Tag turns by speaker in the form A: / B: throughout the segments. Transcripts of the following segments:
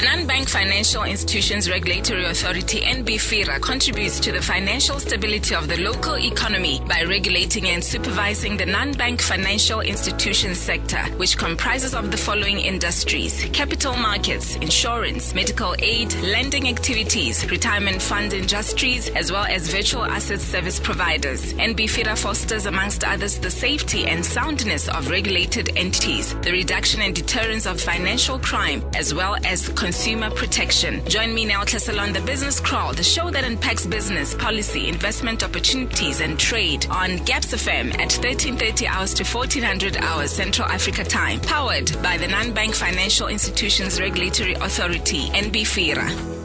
A: Non-Bank Financial Institutions Regulatory Authority, NBFIRA, contributes to the financial stability of the local economy by regulating and supervising the non-bank financial institutions sector, which comprises of the following industries: capital markets, insurance, medical aid, lending activities, retirement fund industries, as well as virtual asset service providers. NBFIRA fosters, amongst others, the safety and soundness of regulated entities, the reduction and deterrence of financial crime, as well as consumer protection. Join me now, Tlesel, on the Business Kraal, the show that unpacks business, policy, investment opportunities, and trade on GabzFM at 1330 hours to 1400 hours Central Africa time. Powered by the Non-Bank Financial Institutions Regulatory Authority, NBFIRA.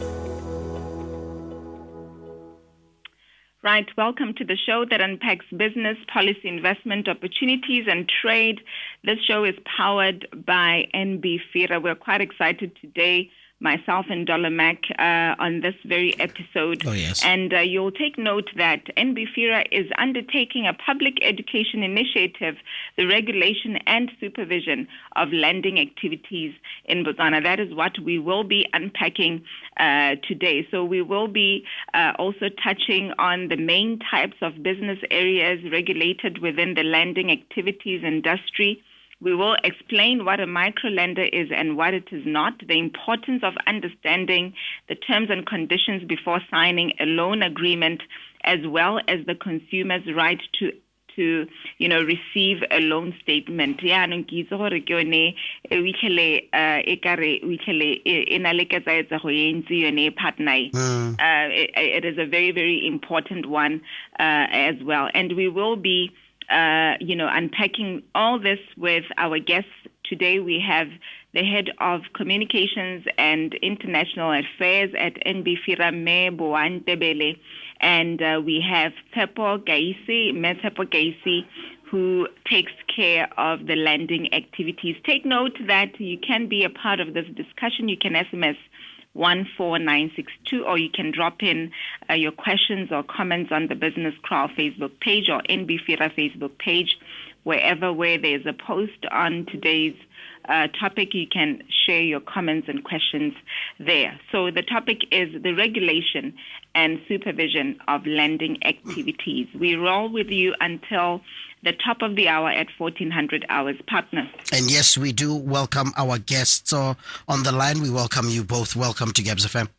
A: Right, welcome to the show that unpacks business, policy, investment opportunities, and trade. This show is powered by NBFIRA. We're quite excited today, myself and Dollar Mac, on this very episode.
B: Oh, yes.
A: And you'll take note that NBFIRA is undertaking a public education initiative, the regulation and supervision of lending activities in Botswana. That is what we will be unpacking today. So we will be also touching on the main types of business areas regulated within the lending activities industry. We will explain what a microlender is and what it is not, the importance of understanding the terms and conditions before signing a loan agreement, as well as the consumer's right to receive a loan statement. It is a very, very important one as well. And we will be unpacking all this with our guests. Today we have the Head of Communications and International Affairs at NBFIRA, Me Boantebele, and we have Tepo Gaisi, who takes care of the lending activities. Take note that you can be a part of this discussion. You can SMS 14962, or you can drop in your questions or comments on the Business Kraal Facebook page or NBFIRA Facebook page. Where there's a post on today's topic, you can share your comments and questions there. So the topic is the regulation and supervision of lending activities. We roll with you until the top of the hour at 1400 hours, partner.
B: And yes, we do welcome our guests. So on the line, we welcome you both. Welcome to GabzFM.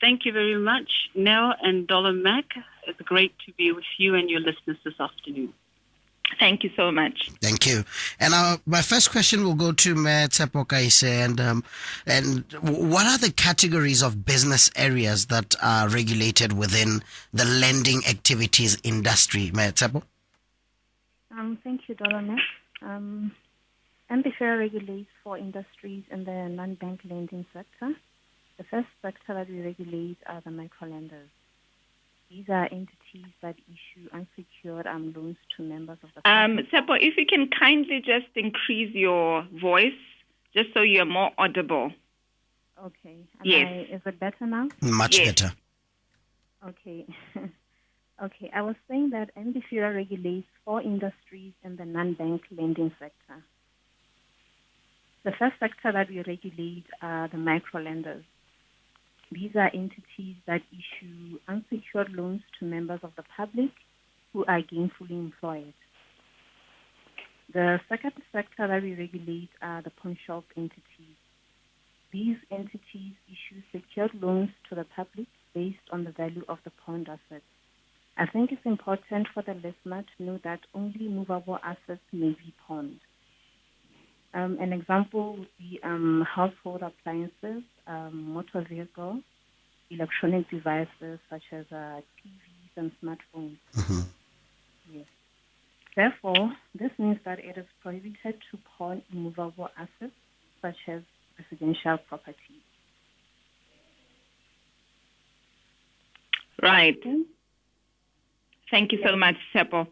C: Thank you very much, Nell and Dollar Mac. It's great to be with you and your listeners this afternoon.
A: Thank you so much.
B: Thank you. And my first question will go to Me Tepo Gaisi. And what are the categories of business areas that are regulated within the lending activities industry? Me Tepo?
D: Thank you, Dollar Mac. NBFIRA regulates 4 industries in the non-bank lending sector. The first sector that we regulate are the microlenders. These are entities that issue unsecured loans to members of the public.
A: Tepo, if you can kindly just increase your voice, just so you're more audible.
D: Okay.
A: Yes.
D: Is it better now?
B: Much better.
D: Okay. Okay, I was saying that NBFIRA regulates 4 industries in the non-bank lending sector. The first sector that we regulate are the microlenders. These are entities that issue unsecured loans to members of the public who are gainfully employed. The second sector that we regulate are the pawn shop entities. These entities issue secured loans to the public based on the value of the pawned assets. I think it's important for the listener to know that only movable assets may be pawned. An example would be household appliances, motor vehicles, electronic devices such as TVs and smartphones.
B: Mm-hmm.
D: Yes. Therefore, this means that it is prohibited to pawn immovable assets such as residential property.
A: Right. Thank you so much, Tepo.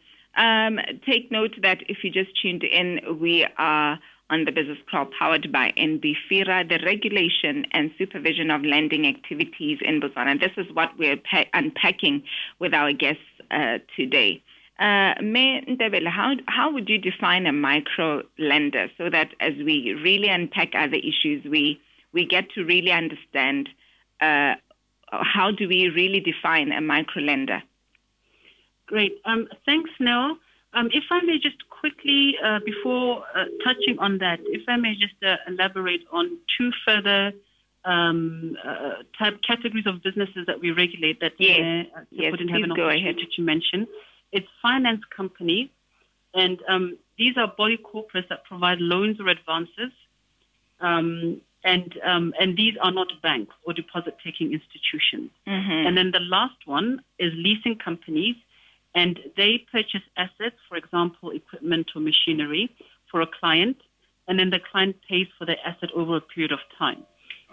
A: Take note that if you just tuned in, we are on the Business Kraal powered by NBFIRA, the regulation and supervision of lending activities in Botswana. This is what we're unpacking with our guests today. Me Ndebele, how would you define a micro lender so that as we really unpack other issues, we
E: we get to really understand how do we really define a microlender.
C: Great. Thanks, Nell. If I may just quickly, before touching on that, if I may just elaborate on two further type categories of businesses that we regulate that wouldn't have an opportunity to mention. It's finance companies, and these are body corporates that provide loans or advances, and these are not banks or deposit-taking institutions.
E: Mm-hmm.
C: And then the last one is leasing companies, and they purchase assets, for example, equipment or machinery for a client, and then the client pays for the asset over a period of time.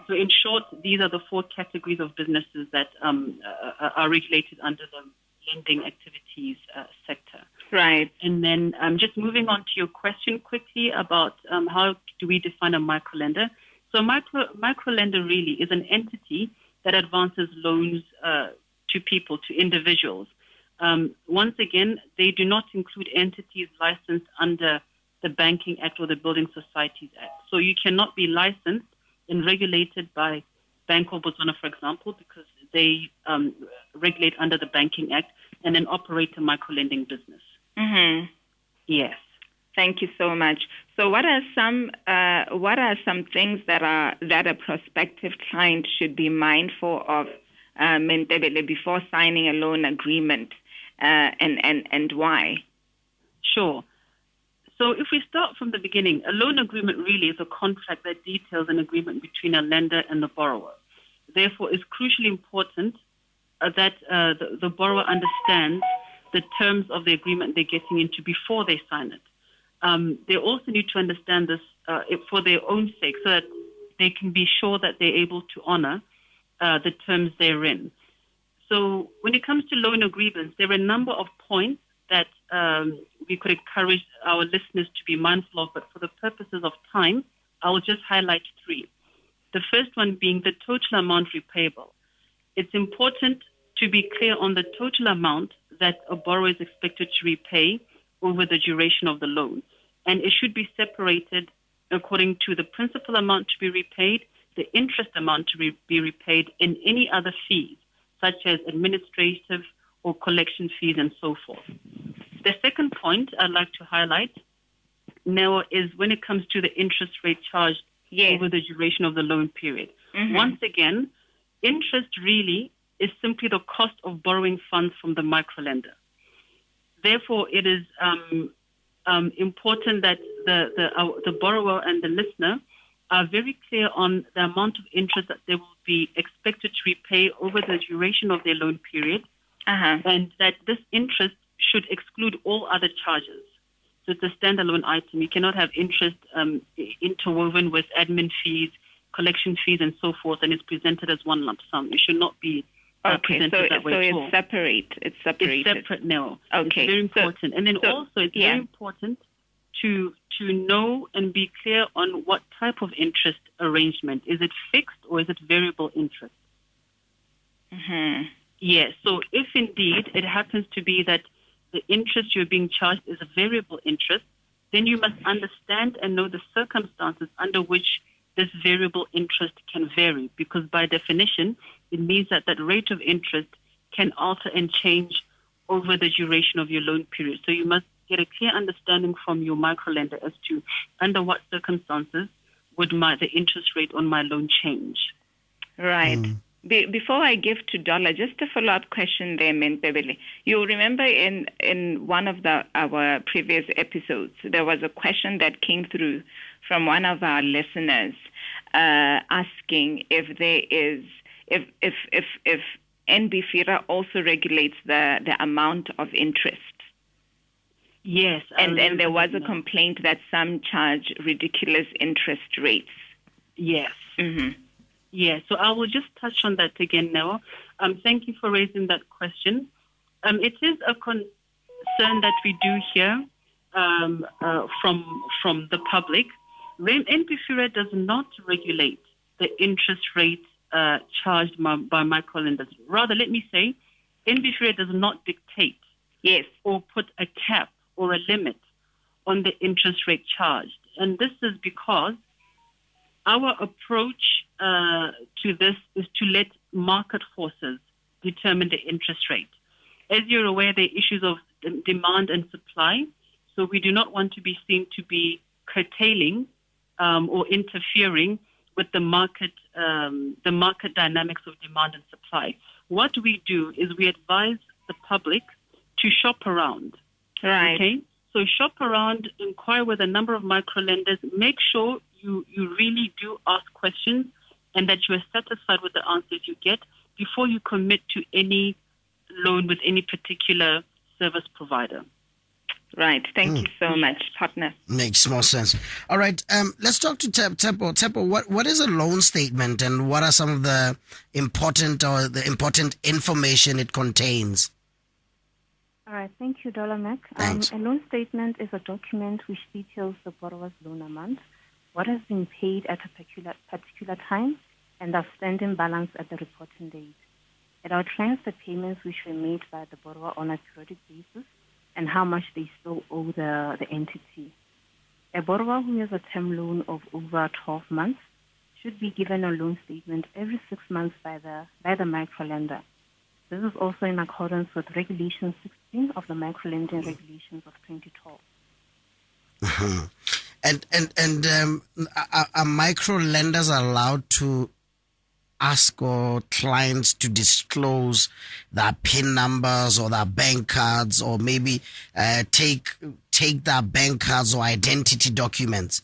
C: So in short, these are the four categories of businesses that are regulated under the lending activities sector.
E: Right.
C: And then just moving on to your question quickly about how do we define a microlender. So microlender really is an entity that advances loans to people, to individuals. Once again, they do not include entities licensed under the Banking Act or the Building Societies Act. So you cannot be licensed and regulated by Bank of Botswana, for example, because they regulate under the Banking Act and then operate a microlending business.
E: Mm-hmm.
C: Yes.
E: Thank you so much. So what are some things that a prospective client should be mindful of, Mentebele, before signing a loan agreement, and why?
C: Sure. So if we start from the beginning, a loan agreement really is a contract that details an agreement between a lender and the borrower. Therefore, it's crucially important that the borrower understands the terms of the agreement they're getting into before they sign it. They also need to understand this for their own sake so that they can be sure that they're able to honor the terms therein. So when it comes to loan agreements, there are a number of points that we could encourage our listeners to be mindful of, but for the purposes of time, I will just highlight three. The first one being the total amount repayable. It's important to be clear on the total amount that a borrower is expected to repay over the duration of the loan. And it should be separated according to the principal amount to be repaid, the interest amount to be repaid, and any other fees, such as administrative or collection fees and so forth. The second point I'd like to highlight now is when it comes to the interest rate charged over the duration of the loan period.
E: Mm-hmm.
C: Once again, interest really is simply the cost of borrowing funds from the microlender. Therefore, it is important that the borrower and the listener are very clear on the amount of interest that they will be expected to repay over the duration of their loan period, and that this interest should exclude all other charges. So it's a standalone item. You cannot have interest interwoven with admin fees, collection fees, and so forth, and it's presented as one lump sum. It should not be presented that way at all.
E: So it's separate. It's separated.
C: It's separate now.
E: Okay.
C: It's very important. And then also it's very important to know and be clear on what type of interest arrangement. Is it fixed or is it variable interest?
E: Mm-hmm.
C: Yes. So if indeed it happens to be that the interest you're being charged is a variable interest, then you must understand and know the circumstances under which this variable interest can vary, because by definition, it means that that rate of interest can alter and change over the duration of your loan period. So you must get a clear understanding from your microlender as to under what circumstances would the interest rate on my loan change.
E: Right. Before I give to Dollar, just a follow-up question there, Mentebele. You'll remember in one of our previous episodes, there was a question that came through from one of our listeners asking if there is, if NBFIRA also regulates the amount of interest.
C: Yes.
E: And there was a complaint that some charge ridiculous interest rates.
C: Yes.
E: Mm-hmm.
C: Yeah, so I will just touch on that again now. Thank you for raising that question. It is a concern that we do hear from the public. NBFIRA does not regulate the interest rate charged by microlenders. Rather, let me say, NBFIRA does not dictate or put a cap or a limit on the interest rate charged. And this is because our approach to this is to let market forces determine the interest rate. As you're aware, there are issues of demand and supply, so we do not want to be seen to be curtailing or interfering with the market dynamics of demand and supply. What we do is we advise the public to shop around.
E: Right.
C: Okay? So shop around, inquire with a number of micro lenders, make sure you really do ask questions and that you are satisfied with the answers you get before you commit to any loan with any particular service provider.
E: Right. Thank you so much, partner.
B: Makes more sense. All right. Let's talk to Tepo. Tepo, what is a loan statement and what are some of the important information it contains?
D: All right, thank you, Dolomac.
B: Thanks.
D: A loan statement is a document which details the borrower's loan amount, what has been paid at a particular time, and the outstanding balance at the reporting date. It outlines the payments which were made by the borrower on a periodic basis and how much they still owe the entity. A borrower who has a term loan of over 12 months should be given a loan statement every 6 months by the microlender. This is also in accordance with Regulation 16 of the Microlending Regulations of 2012.
B: Are micro lenders allowed to ask or clients to disclose their PIN numbers or their bank cards, or maybe take their bank cards or identity documents?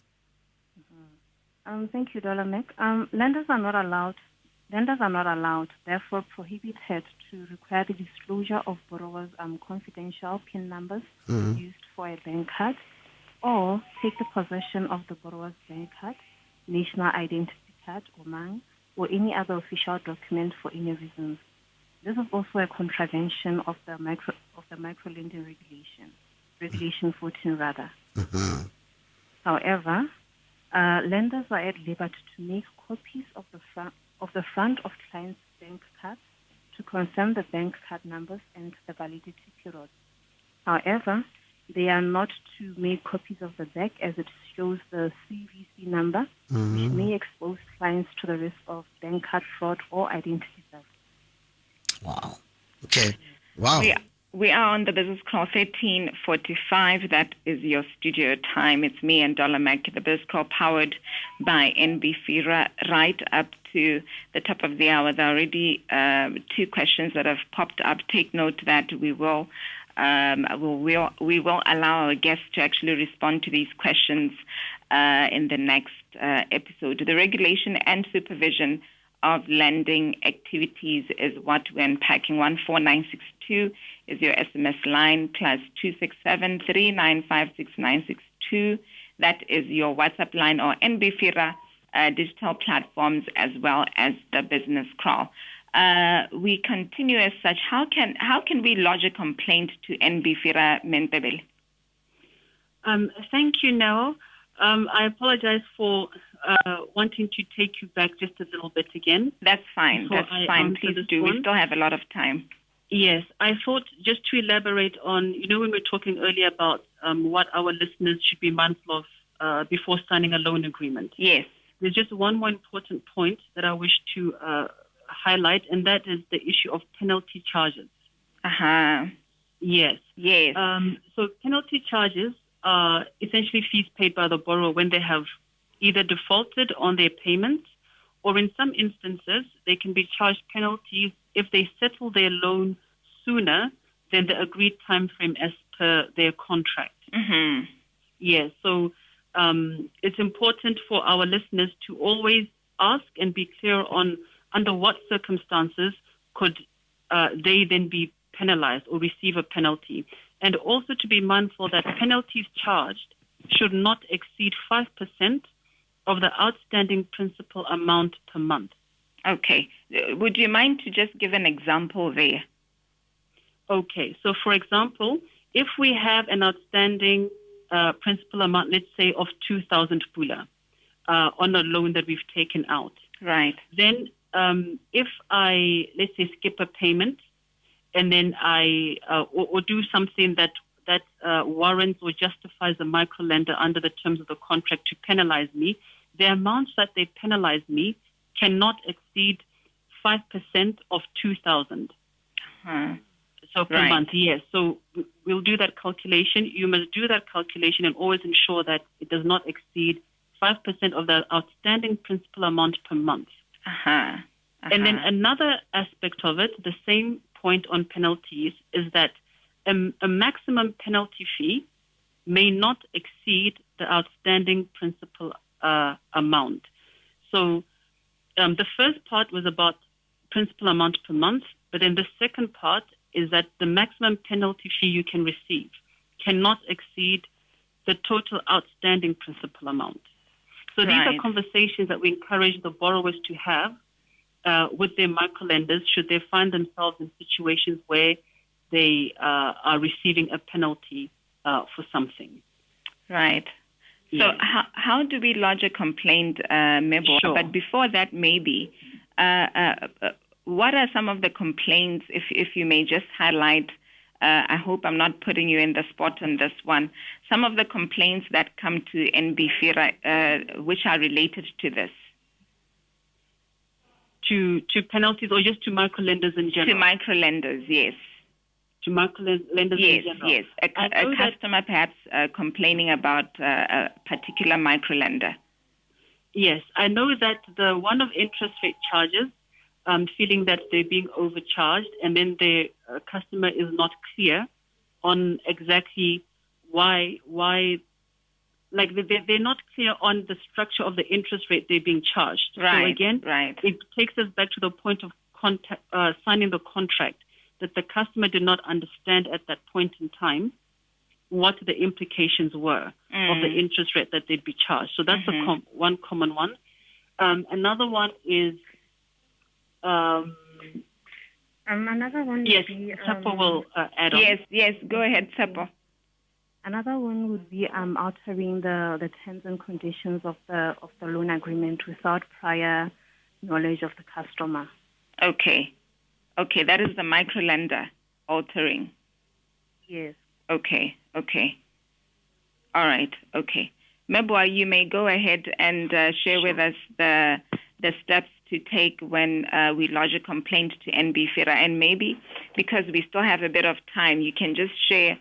D: Thank you, Dolomac. Lenders are not allowed, therefore prohibited, to require the disclosure of borrowers' confidential PIN numbers used for a bank card, or take the possession of the borrower's bank card, national identity card, or MANG, or any other official document for any reason. This is also a contravention of the microlending regulation 14 rather. However, lenders are at liberty to make copies of the front of clients' bank cards to confirm the bank card numbers and the validity period. However, they are not to make copies of the back, as it shows the CVC number, which may expose clients to the risk of bank card fraud or identity theft.
B: Wow. Okay. Wow.
E: We are on the Business Crawl 13:45. That is your studio time. It's me and Dolomac, the Business Crawl powered by NBFIRA, right up to the top of the hour. There are already 2 questions that have popped up. Take note that we will allow our guests to actually respond to these questions in the next episode. The regulation and supervision of lending activities is what we're unpacking. 14962 is your SMS line, plus 267-3956962. That is your WhatsApp line, or NBFIRA digital platforms, as well as the Business Crawl. We continue as such. How can we lodge a complaint to NBFIRA, Mentebele?
C: Thank you, Nell. I apologize for wanting to take you back just a little bit again.
E: That's fine. That's fine. Please do. We still have a lot of time.
C: Yes. I thought just to elaborate on, when we were talking earlier about what our listeners should be mindful of before signing a loan agreement.
E: Yes.
C: There's just one more important point that I wish to highlight, and that is the issue of penalty charges. Yes.
E: Yes.
C: So penalty charges are essentially fees paid by the borrower when they have either defaulted on their payments, or in some instances, they can be charged penalties if they settle their loan sooner than the agreed time frame as per their contract. Yes. So it's important for our listeners to always ask and be clear on under what circumstances could they then be penalized or receive a penalty. And also to be mindful that penalties charged should not exceed 5% of the outstanding principal amount per month.
E: Okay. Would you mind to just give an example there?
C: Okay. So, for example, if we have an outstanding principal amount, let's say of 2,000 pula on a loan that we've taken out.
E: Right.
C: Then if I, let's say, skip a payment, and then I or do something that warrants or justifies a microlender under the terms of the contract to penalize me, the amounts that they penalize me cannot exceed 5% of 2,000. So per month, yes. So we'll do that calculation. You must do that calculation and always ensure that it does not exceed 5% of the outstanding principal amount per month. And then another aspect of it, the same point on penalties, is that a maximum penalty fee may not exceed the outstanding principal amount. So the first part was about principal amount per month, but then the second part is that the maximum penalty fee you can receive cannot exceed the total outstanding principal amount. So these are conversations that we encourage the borrowers to have with their microlenders should they find themselves in situations where they are receiving a penalty for something.
E: Right. So how do we lodge a complaint, Mebo?
C: Sure.
E: But before that, maybe, what are some of the complaints, if you may just highlight, I hope I'm not putting you in the spot on this one, some of the complaints that come to NBFIRA which are related to this?
C: To penalties or just to microlenders in general?
E: To microlenders, yes.
C: To microlenders in general?
E: Yes, a customer perhaps complaining about a particular microlender.
C: Yes, I know that the one of interest rate charges, feeling that they're being overcharged, and then the customer is not clear on exactly why, like they're not clear on the structure of the interest rate they're being charged.
E: Right.
C: So again, it takes us back to the point of signing the contract, that the customer did not understand at that point in time what the implications were of the interest rate that they'd be charged. So that's one common one. Another one is...
D: another one
C: yes,
D: would be...
C: Tsapo will add on.
E: Yes, go ahead, Tsapo.
D: Another one would be altering the terms and conditions of the loan agreement without prior knowledge of the customer.
E: Okay, that is the microlender altering.
D: Yes.
E: Okay. All right, okay. Mebwa, you may go ahead and share with us the steps to take when we lodge a complaint to NBFIRA. And maybe, because we still have a bit of time, you can just share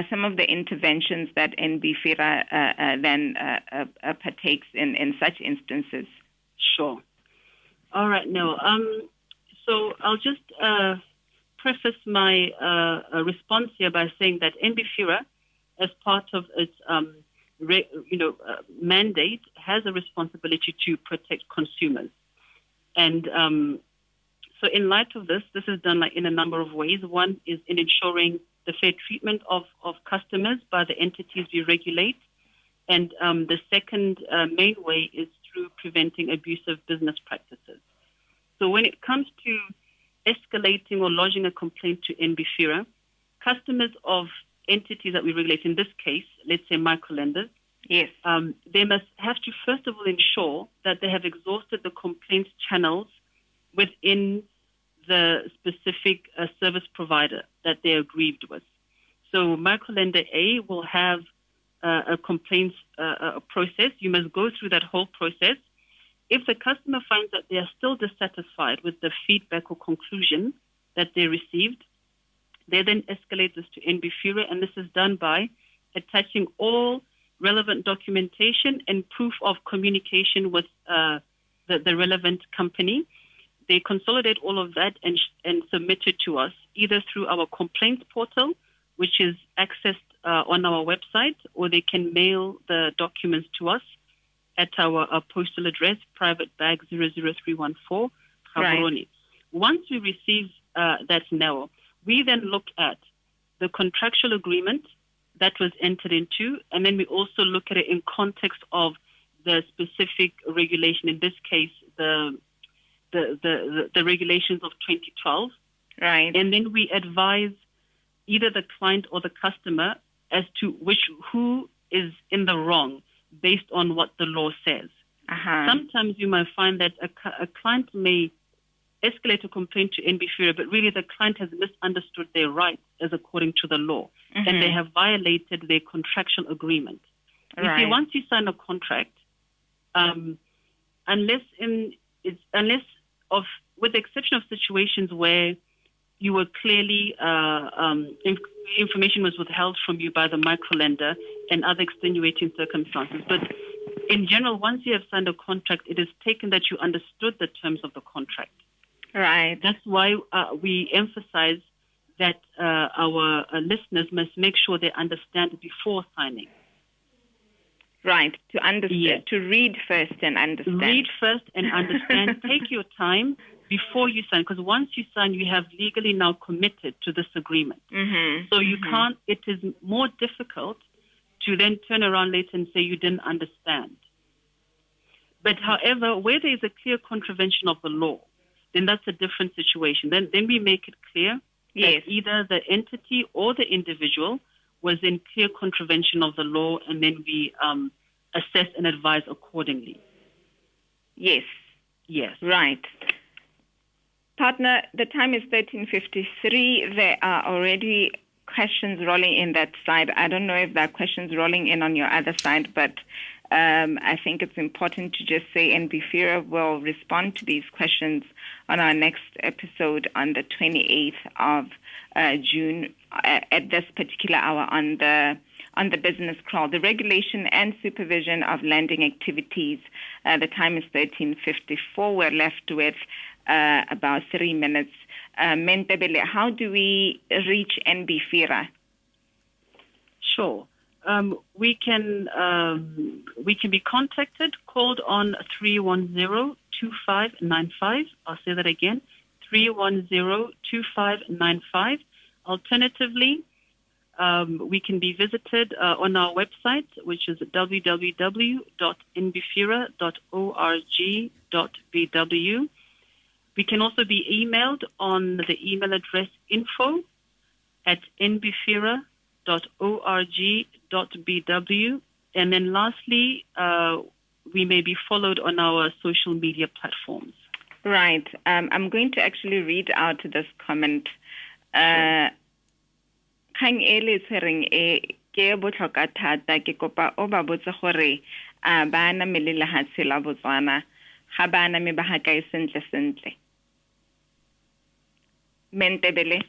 E: some of the interventions that NBFIRA then partakes in such instances.
C: Sure. All right, no. So I'll just preface my response here by saying that NBFIRA, as part of its mandate, has a responsibility to protect consumers. And so in light of this is done in a number of ways. One is in ensuring the fair treatment of customers by the entities we regulate. And the second main way is through preventing abusive business practices. So when it comes to escalating or lodging a complaint to NBFIRA, customers of entities that we regulate, in this case, let's say microlenders,
E: yes,
C: they must have to first of all ensure that they have exhausted the complaints channels within the specific service provider that they're aggrieved with. So microlender A will have a complaints process. You must go through that whole process. If the customer finds that they are still dissatisfied with the feedback or conclusion that they received, they then escalate this to NBFIRA, and this is done by attaching all relevant documentation and proof of communication with the relevant company. They consolidate all of that and submit it to us, either through our complaints portal, which is accessed on our website, or they can mail the documents to us at our postal address, Private Bag 00314, Gaborone. Right. Once we receive that mail, we then look at the contractual agreement that was entered into, and then we also look at it in context of the specific regulation, in this case, the regulations of 2012.
E: Right.
C: And then we advise either the client or the customer as to who is in the wrong based on what the law says. Sometimes you might find that a client may escalate a complaint to NBFIRA, but really the client has misunderstood their rights as according to the law, and they have violated their contractual agreement. You see, once you sign a contract, unless in with the exception of situations where you were clearly information was withheld from you by the microlender and other extenuating circumstances. But in general, once you have signed a contract, it is taken that you understood the terms of the contract.
E: Right.
C: That's why we emphasize that our listeners must make sure they understand before signing.
E: Right, to understand,
C: Yes.
E: to read first and understand.
C: Read first and understand. Take your time before you sign, because once you sign, you have legally now committed to this agreement.
E: Mm-hmm.
C: So you can't, it is more difficult to then turn around later and say you didn't understand. But however, where there is a clear contravention of the law, then that's a different situation. Then we make it clear
E: Yes.
C: that either the entity or the individual was in clear contravention of the law, and then we assess and advise accordingly.
E: Yes.
C: Yes.
E: Right. Partner, the time is 13:53. There are already questions rolling in that side. I don't know if there are questions rolling in on your other side, but I think it's important to just say NBFIRA will respond to these questions on our next episode on the 28th of June at this particular hour on the business crawl. The regulation and supervision of lending activities. The time is 13:54. We're left with about 3 minutes. Mentebele, how do we reach NBFIRA?
C: Sure. We can be contacted, called on 310-2595. I'll say that again, 310-2595. Alternatively, we can be visited on our website, which is www.nbfira.org.bw. We can also be emailed on the email address info@nbfira.org.bw. And then lastly, we may be followed on our social media platforms.
E: Right. I'm going to actually read out this comment. Kang ele tshwereng e ke botlhokwa thata ke kopa o ba botse gore a ba na melele ha tshela Botswana ga ba na me ba ga kae sentle sentle. Mentebele.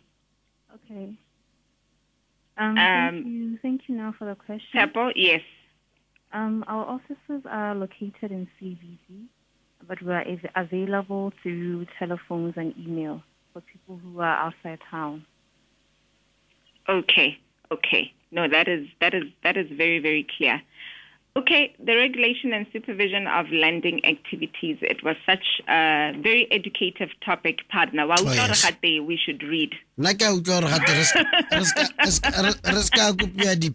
D: Okay. Thank you now for the question.
E: Tapo, yes.
D: Our offices are located in CBD, but we are available through telephones and email for people who are outside town.
E: Okay. No, that is very, very clear. Okay, the regulation and supervision of lending activities. It was such a very educative topic, partner.
B: Yes.
E: We should read.
B: Like I would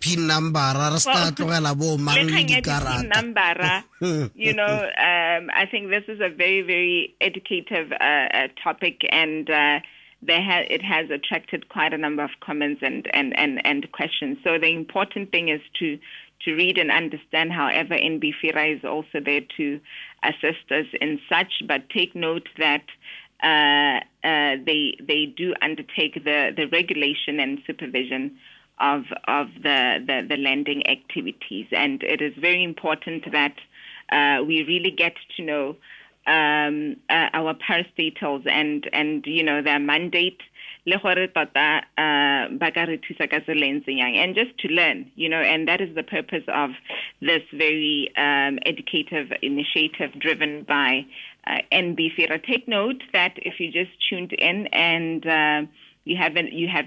B: PIN number,
E: I think this is a very, very educative topic, and it has attracted quite a number of comments and questions. So the important thing is to read and understand. However, NBFIRA is also there to assist us in such, but take note that they do undertake the regulation and supervision of the lending activities, and it is very important that we really get to know our parastatals and their mandate, and just to learn, and that is the purpose of this very educative initiative driven by NBFIRA. Take note that if you just tuned in and you have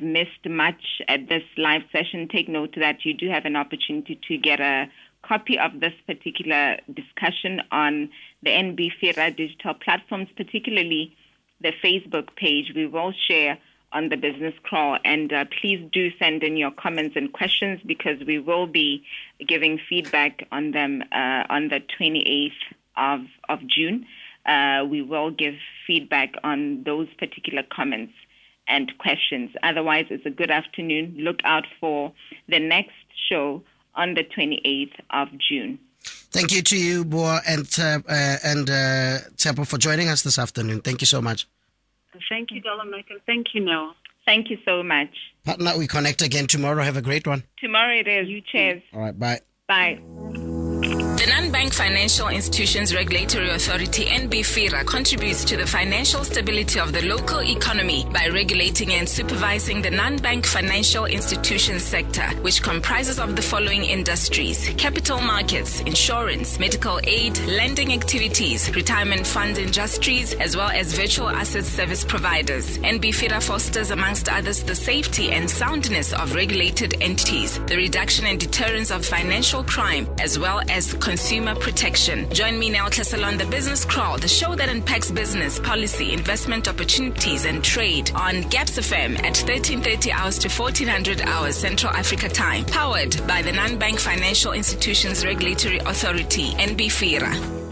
E: missed much at this live session, take note that you do have an opportunity to get a copy of this particular discussion on the NBFIRA digital platforms, particularly the Facebook page. We will share on the Business Crawl, and please do send in your comments and questions, because we will be giving feedback on them on the 28th of June. We will give feedback on those particular comments and questions. Otherwise, it's a good afternoon. Look out for the next show on the 28th of June.
B: Thank you to you, Boa and Tsepo, for joining us this afternoon. Thank you so much.
C: Thank you, Dr. Michael. Thank you, Noah.
E: Thank you so much.
B: Partner, we connect again tomorrow. Have a great one.
E: Tomorrow it is. You cheers.
B: All right, bye.
E: Bye.
A: The The Non-Bank Financial Institutions Regulatory Authority, NBFIRA, contributes to the financial stability of the local economy by regulating and supervising the non-bank financial institutions sector, which comprises of the following industries: capital markets, insurance, medical aid, lending activities, retirement fund industries, as well as virtual asset service providers. NBFIRA fosters, amongst others, the safety and soundness of regulated entities, the reduction and deterrence of financial crime, as well as consumer protection. Join me now, Tlhaselo, on the Business Kraal, the show that unpacks business, policy, investment opportunities, and trade on GabzFM at 13:30 hours to 1400 hours Central Africa time. Powered by the Non-Bank Financial Institutions Regulatory Authority, NBFIRA.